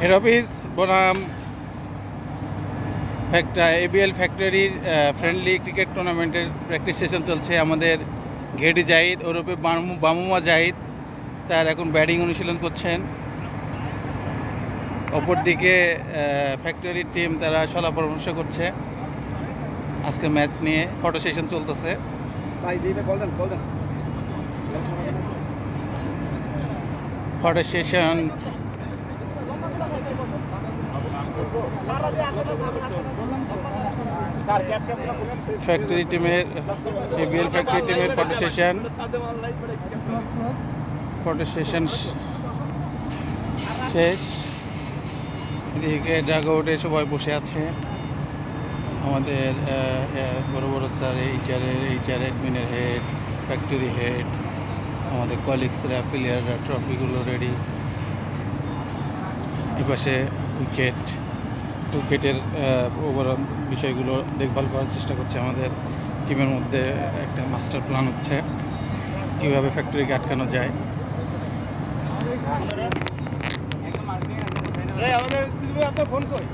Head office বনাম ABL ফ্যাক্টরির friendly cricket টুর্নামেন্টের প্র্যাকটিস সেশন চলছে। আমাদের ঘেডি জাহিদ ওরূপে বামুমা জাহিদ তার এখন ব্যাটিং অনুশীলন করছেন। অপরদিকে ফ্যাক্টরির টিম তারা সলা পরামর্শ করছে আজকে ম্যাচ নিয়ে। ফটো সেশন চলতেছে। ফটো সেশন ফ্যাক্টরি টিমের এবিএল ফ্যাক্টরি টিমের ফটো সেশন শেষ। এদিকে ডাগআউটে সবাই বসে আছে। আমাদের বড় বড় স্যার এইচআর অ্যাডমিনের হেড, ফ্যাক্টরি হেড, আমাদের কলিগসরা, প্লেয়াররা ট্রফিগুলো রেডি। এপাশে উইকেটের ওভারঅল বিষয়গুলো দেখভাল করার চেষ্টা করছে। আমাদের টিমের মধ্যে একটা মাস্টার প্ল্যান হচ্ছে কীভাবে ফ্যাক্টরিকে আটকানো যায়। আমাদের ফোন করি।